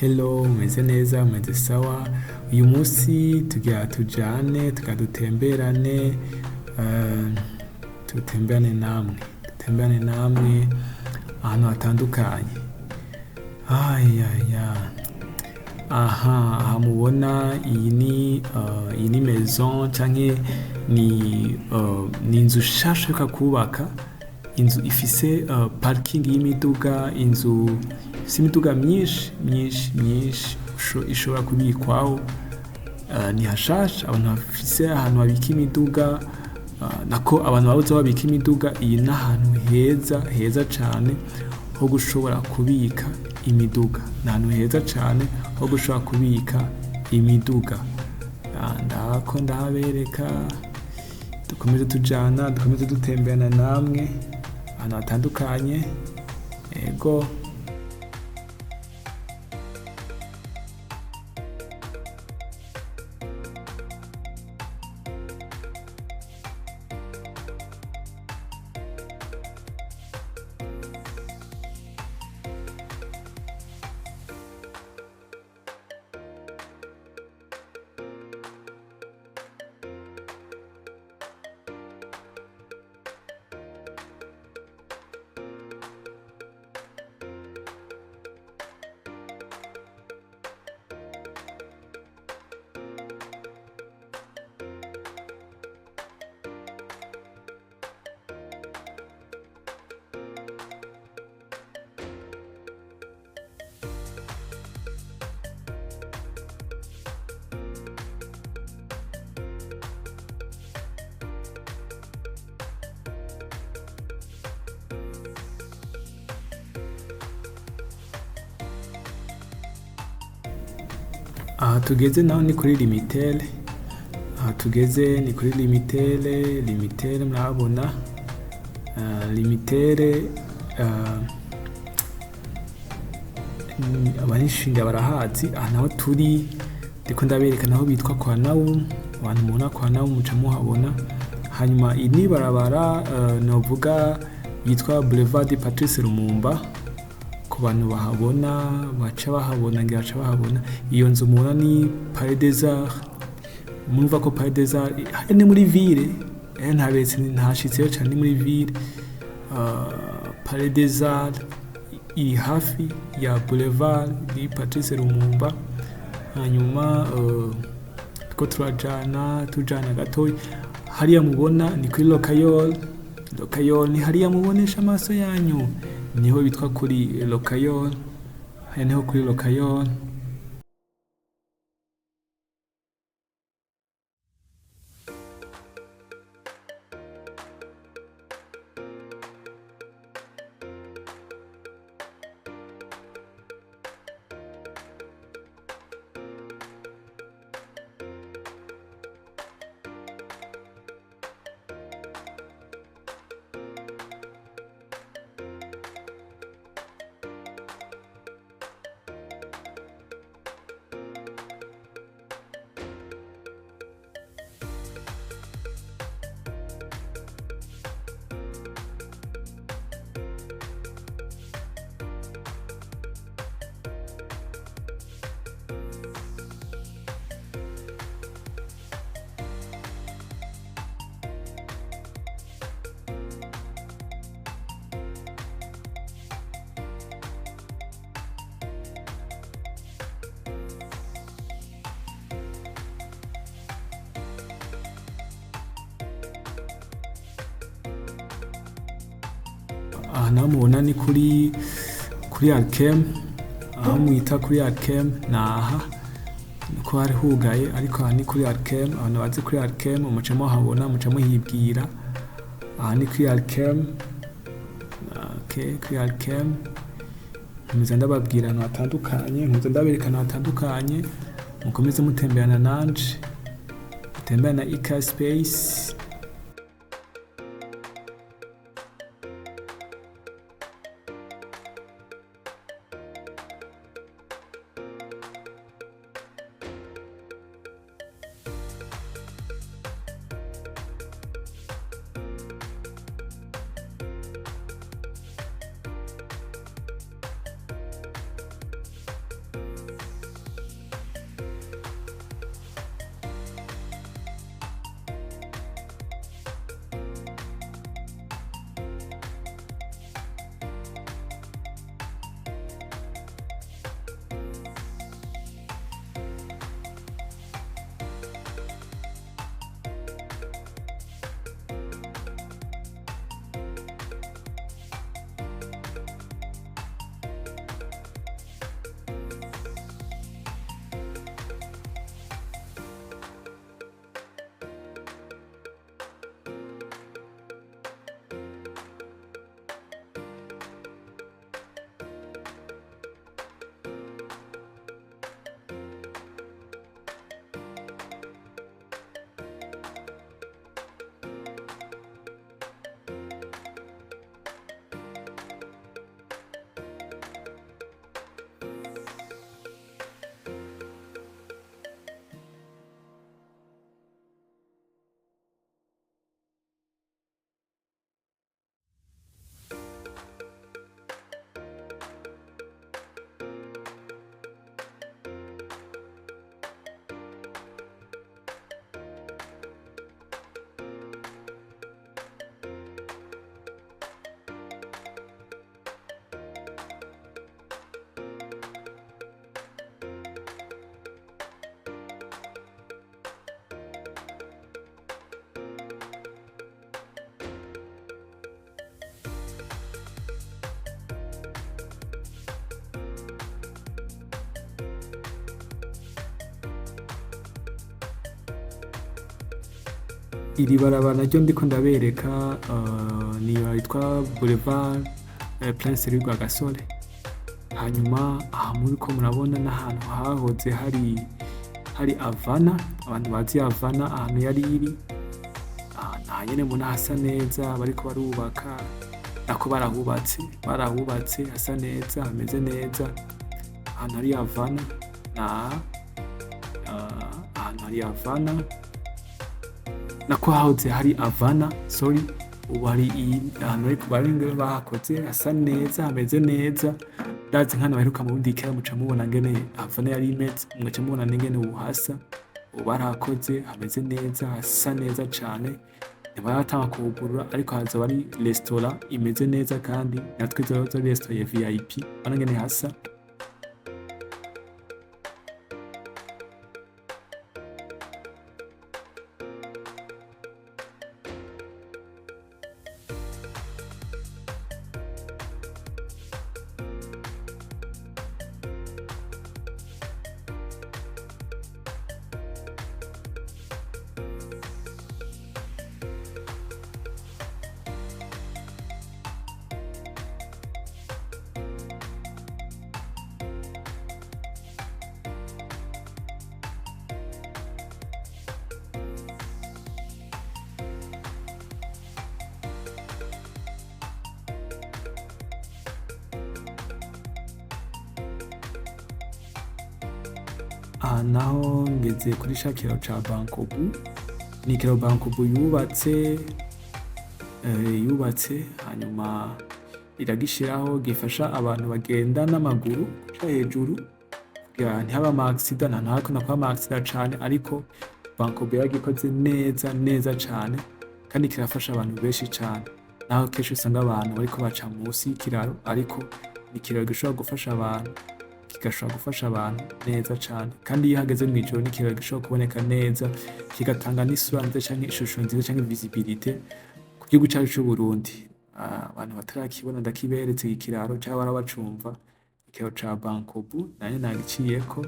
Hello, umeze neza, umeze sawa. Uyu munsi tugira tujane, tukadutemberane, dutemberane namwe ahantu hatandukanye. Aha mubona iyi ni maison canke ni inzu shasha yo kubaka. Inzu ifise parking y'imiduga, inzu ifise imiduga myinshi ishobora kubikwaho. Ni hashasha, abantu bafise ahantu babika imiduga, nako abantu babuze babika imiduga. Iyi ni ahantu heza cane ho gushobora kubika imiduga. Ni ahantu heza cane ho gushobora kubika imiduga. Ndako ndahabereka, dukomeze tujana, dukomeze dutemberana namwe ahantu hatandukanye. Ego. Aha tugeze naho ni kuri limitere. Limitere murabona. Limitere abanishinga barahazi. Aha naho turi ndiko ndabereka naho bitwa kwa Nawum. Abantu mubona kwa Nawum muca muhabona. Hanyuma ini barabara novuga yitwa Boulevard Patrice Lumumba. Ku bantu bahabona baca bahabona. Iyo nzu mubona ni Palais des Arts. Murumva ko Palais des Arts ni muri ville, ntashitseyo cyane, ni muri ville. Palais des Arts iri hafi ya Boulevard ni Patrice Lumumba. Hanyuma two tujana gatoyi. Hariya mubona ni kuri Lokayol ni hariya mubonesha amaso yanyu, niho bitwa kuri Lokayol. Haya niho kuri Lokayol. Aha naho mubona ni kuri Alkem. Aho mwita kuri Alkem naha niko hari hugaye, ariko aha ni kuri Alkem. Abantu bazi kuri Alkem muca muhabona, muca muhibwira. Aha ni kuri Alkem. Kuri Alkem nkomeza ndababwira ahantu hatandukanye, nkomeza ndabereka ahantu hatandukanye. Mukomeze mutemberana nanje, mutemberana E-KAZI Space. iri barabara naryo ndiko ndabereka ni yitwa Boulevard Prince Louis Rwagasore. Hanyuma aha muriko murabona n'ahantu hahoze hari Havana, abantu bazi Havana ahantu yari iri. Aha nyene mbona hasa neza, bariko barubaka, nako barahubatse hasa neza, hameze neza. Ahantu hari Havana ahantu hari Havana, nako hahoze hari Havana, sorry. Ubu hari ahantu ariko barengera bahakoze hasa neza, hameze neza. Ndazi nk'ahantu baheruka mu Budikera muca mubona ngene Havana yari imeze, mugaca mubona n'ingene ubu hasa. Ubu barahakoze hameze neza, hasa neza cane. Ntibaratanga kuhugurura ariko hazoba ari restaurant imeze neza, kandi natwe izoba ari restaurant ya VIP. Urabona ngene hasa. Aha naho ngeze kuri ca kiraro ca Bankobu. Ni ikiraro Bankobu yubatse hanyuma iragishiraho, gifasha abantu bagenda n'amaguru guca hejuru kugira ntihaba ama accident. Nta hakunda kuba ama accident cane, ariko Bankobu yaragikoze neza cane, kandi kirafasha abantu benshi cane. Naho kenshi usanga abantu bariko baca musi y'ikiraro, ariko ni ikiraro gishobora gufasha abantu, kigashobora gufasha abantu neza cane. Kandi iyo hageze mw'ijoro ni ikiraro gishobora kuboneka neza, kigatanga n'isura nziza canke ishusho nziza canke visibilité ku gihugu cacu c'Uburundi. Abantu batarakibona ndakiberetse iki kiraro, canke bara bacumva, ikiraro ca Bankobu nanje nagiciyeko.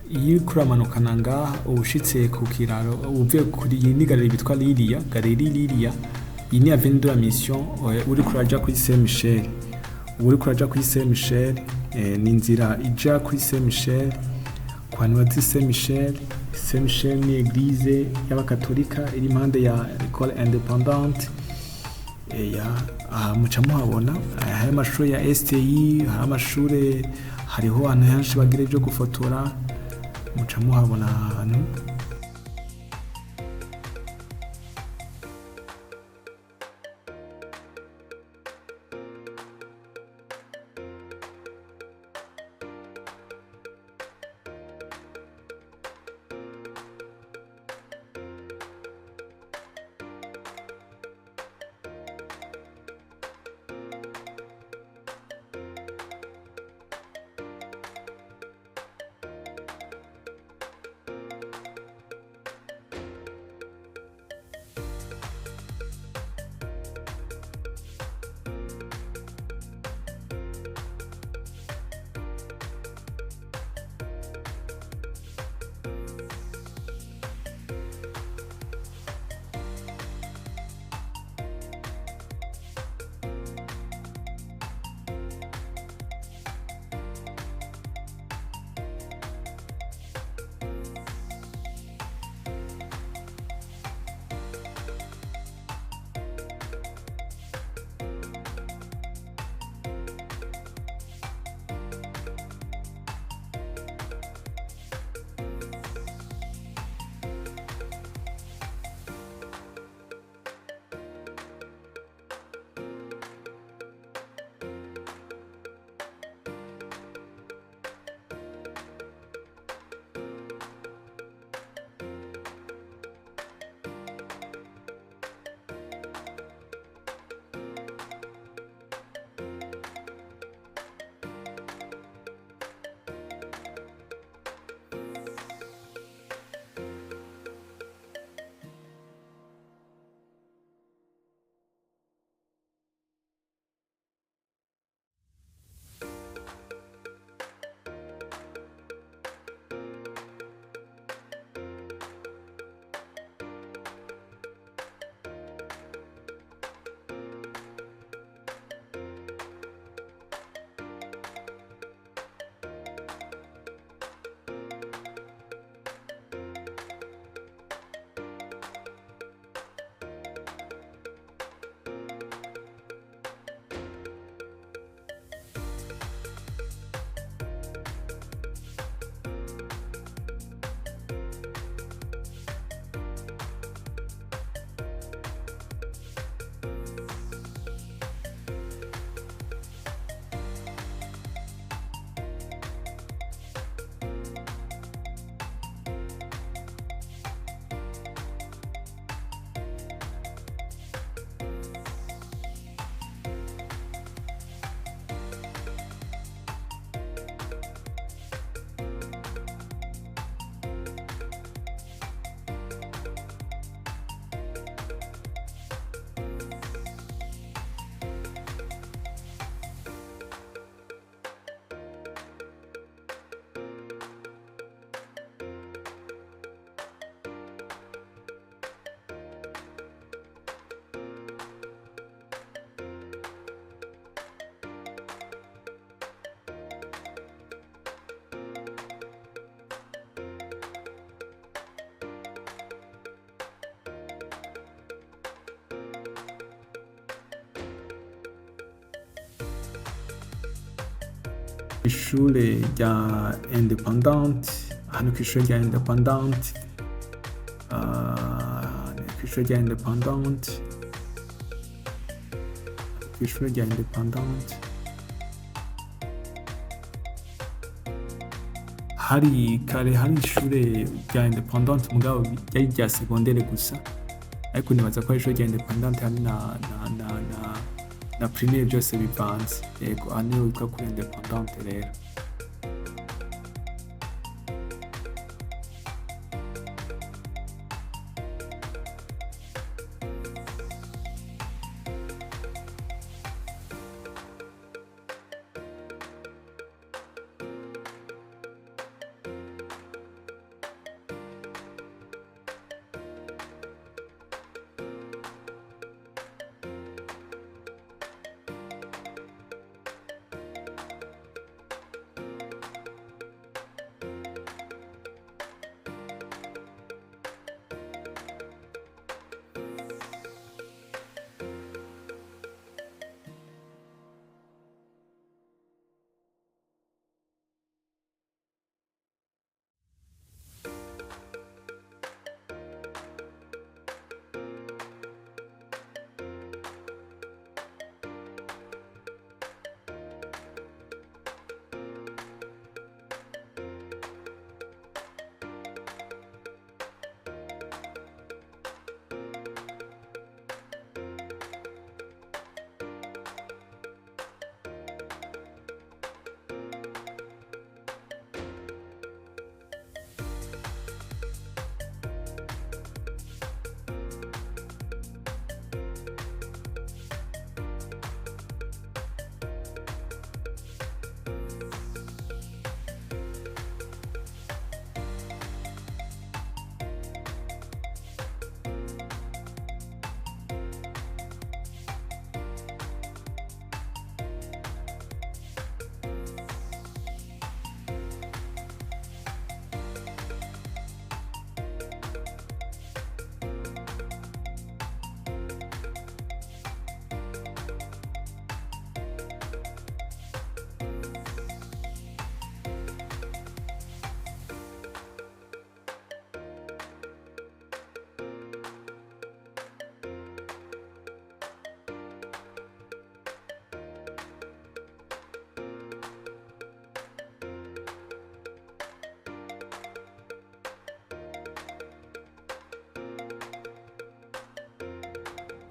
Iyo uriko uramanukana ngaha ubushitse ku kiraro, uvuye kuri iyi ni galerie bitwa Galerie Lilia. Iyi ni avenue de la Mission, uriko uraja kuri Saint Michel. Uriko uraja kuri Saint Michel, ni inzira ija kuri Saint Michel. Ku hantu bazi Saint Michel, Saint Michel ni eglise y'abakatolika iri impande ya École Indépendante. Aha muca muhabona hari amashure ya STI, hari amashure, hariho ahantu henshi bagira ivyo gufotora, muca muhabona ahantu. ishure rya independant, hano kw'ishure rya independant, kw'ishure rya independant, kw'ishure rya independant hari kare hari ishure rya independant mugabo ryari rya secondaire gusa, ariko nibaza ko ari ishure rya independant hari na primaire byose bivanze. Yego aha niho witwa kuri independant rero.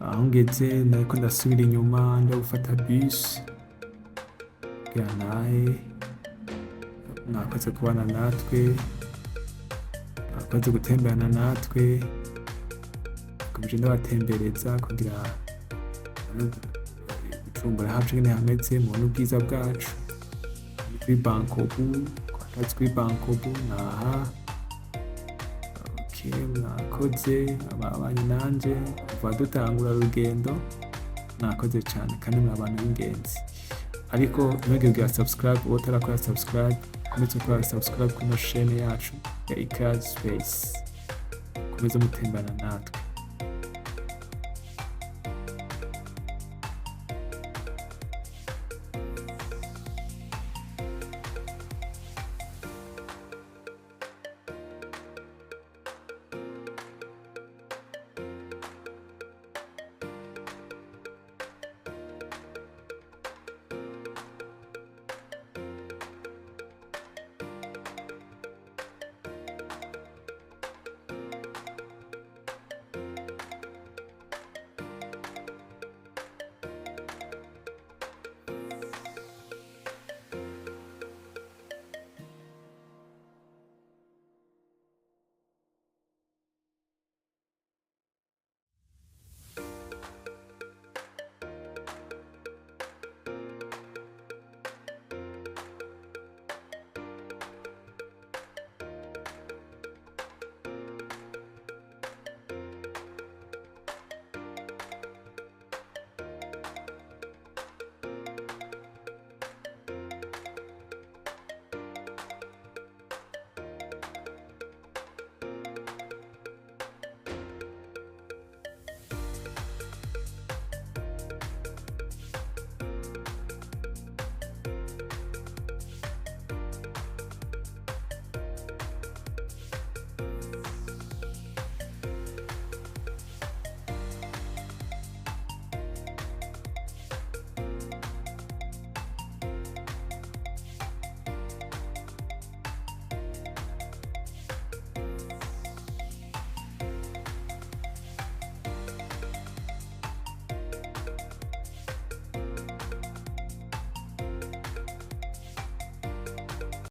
Aho ngeze nariko ndasubira inyuma nja gufata bus kugira ntahe. Mwakoze kubana natwe, mwakoze gutemberana natwe, nakomeje ndabatembereza kugira Bujumbura hacu nyene hameze, mubone ubwiza bwacu. Ni kuri Bankobu, twatazi kuri Bankobu naha. Mwakoze ababanye nanje kuva dutangura urugendo, mwakoze cane kandi muri abantu b'ingenzi. Ariko ntugire kugira subscribe, uwo utarakora subscribe, komeze gukora subscribe kuri ino chaîne yacu ya E-KAZI Space. Komeze mutembana natwe.